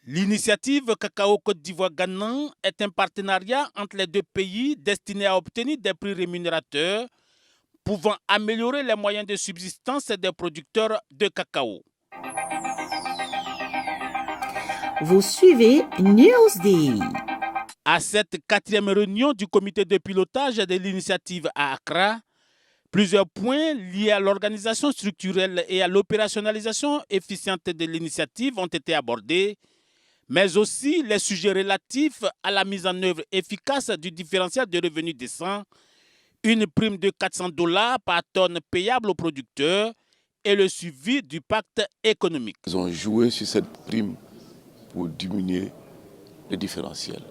L'initiative Cacao Côte d'Ivoire-Ghana est un partenariat entre les deux pays destiné à obtenir des prix rémunérateurs pouvant améliorer les moyens de subsistance des producteurs de cacao. Vous suivez Newsday. À cette 4e réunion du comité de pilotage de l'initiative à Accra, plusieurs points liés à l'organisation structurelle et à l'opérationnalisation efficiente de l'initiative ont été abordés, mais aussi les sujets relatifs à la mise en œuvre efficace du différentiel de revenus décent, une prime de $400 par tonne payable aux producteurs et le suivi du pacte économique. Ils ont joué sur cette prime pour diminuer le différentiel,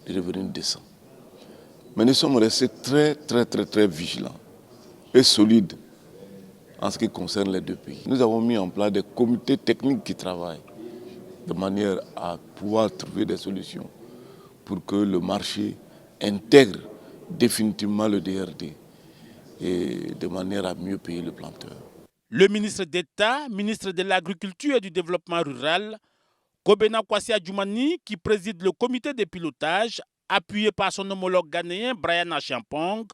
les revenus décents. Mais nous sommes restés très vigilants et solides en ce qui concerne les deux pays. Nous avons mis en place des comités techniques qui travaillent de manière à pouvoir trouver des solutions pour que le marché intègre définitivement le DRD et de manière à mieux payer le planteur. Le ministre d'État, ministre de l'Agriculture et du Développement rural, Kobena Kwasi Adjumani, qui préside le comité de pilotage, appuyé par son homologue ghanéen Brian Acheampong,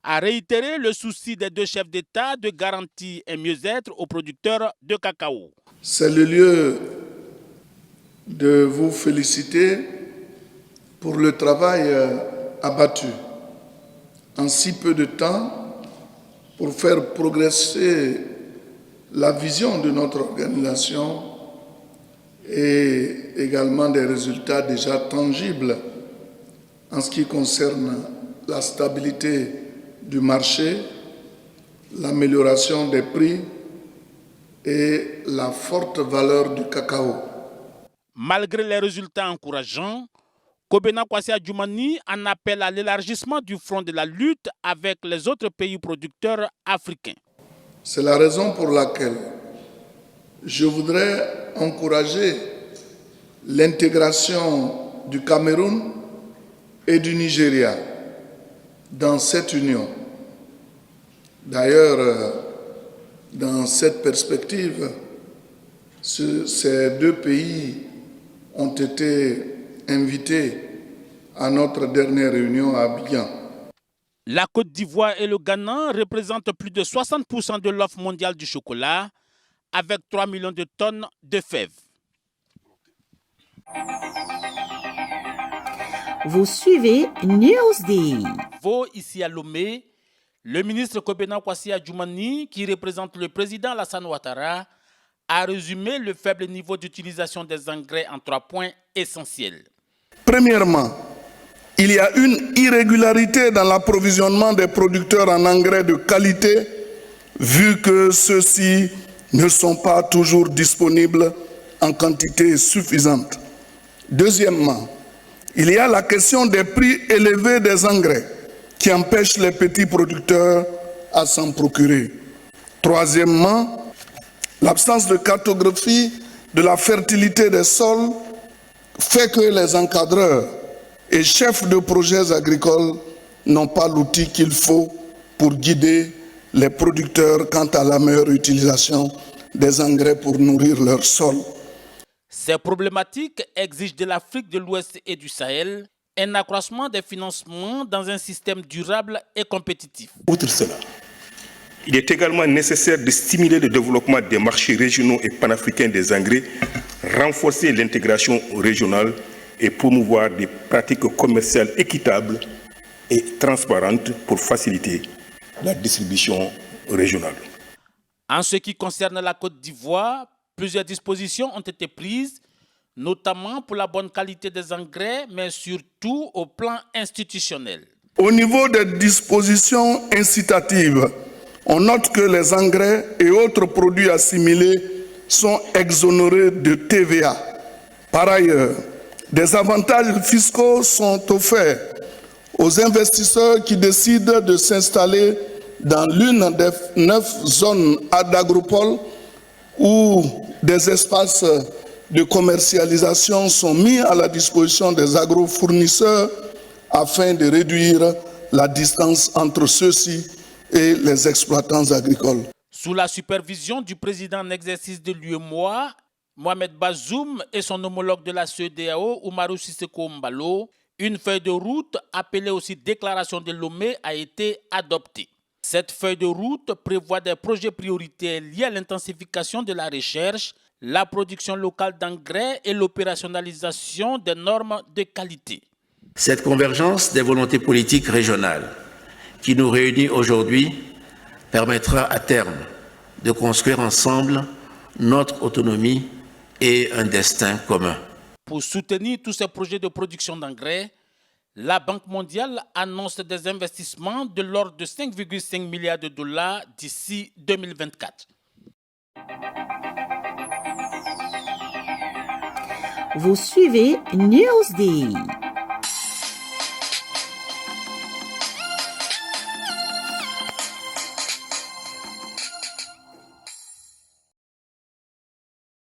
a réitéré le souci des deux chefs d'État de garantir un mieux-être aux producteurs de cacao. C'est le lieu de vous féliciter pour le travail abattu en si peu de temps pour faire progresser la vision de notre organisation et également des résultats déjà tangibles en ce qui concerne la stabilité du marché, l'amélioration des prix et la forte valeur du cacao. Malgré les résultats encourageants, Kobena Kwasi Adjumani en appelle à l'élargissement du front de la lutte avec les autres pays producteurs africains. C'est la raison pour laquelle je voudrais encourager l'intégration du Cameroun et du Nigeria dans cette union. D'ailleurs, dans cette perspective, ces deux pays ont été invités à notre dernière réunion à Abidjan. La Côte d'Ivoire et le Ghana représentent plus de 60% de l'offre mondiale du chocolat, avec 3 millions de tonnes de fèves. Vous suivez Newsday. Ici à Lomé, le ministre Kobena Kwasi Adjumani, qui représente le président Alassane Ouattara, a résumé le faible niveau d'utilisation des engrais en 3 points essentiels. Premièrement, il y a une irrégularité dans l'approvisionnement des producteurs en engrais de qualité, vu que ceux-ci ne sont pas toujours disponibles en quantité suffisante. Deuxièmement, il y a la question des prix élevés des engrais qui empêchent les petits producteurs à s'en procurer. Troisièmement, l'absence de cartographie de la fertilité des sols fait que les encadreurs et chefs de projets agricoles n'ont pas l'outil qu'il faut pour guider les producteurs quant à la meilleure utilisation des engrais pour nourrir leur sol. Ces problématiques exigent de l'Afrique de l'Ouest et du Sahel un accroissement des financements dans un système durable et compétitif. Outre cela, il est également nécessaire de stimuler le développement des marchés régionaux et panafricains des engrais, renforcer l'intégration régionale et promouvoir des pratiques commerciales équitables et transparentes pour faciliter la distribution régionale. En ce qui concerne la Côte d'Ivoire, plusieurs dispositions ont été prises, notamment pour la bonne qualité des engrais, mais surtout au plan institutionnel. Au niveau des dispositions incitatives, on note que les engrais et autres produits assimilés sont exonérés de TVA. Par ailleurs, des avantages fiscaux sont offerts aux investisseurs qui décident de s'installer dans l'une des 9 zones d'agropole où des espaces de commercialisation sont mis à la disposition des agrofournisseurs afin de réduire la distance entre ceux-ci et les exploitants agricoles. Sous la supervision du président en exercice de l'UEMOA Mohamed Bazoum et son homologue de la CEDEAO, Umaru Sissoco Embalo, une feuille de route, appelée aussi déclaration de Lomé, a été adoptée. Cette feuille de route prévoit des projets prioritaires liés à l'intensification de la recherche, la production locale d'engrais et l'opérationnalisation des normes de qualité. Cette convergence des volontés politiques régionales qui nous réunit aujourd'hui permettra à terme de construire ensemble notre autonomie et un destin commun. Pour soutenir tous ces projets de production d'engrais, la Banque mondiale annonce des investissements de l'ordre de 5,5 milliards de dollars d'ici 2024. Vous suivez Newsday.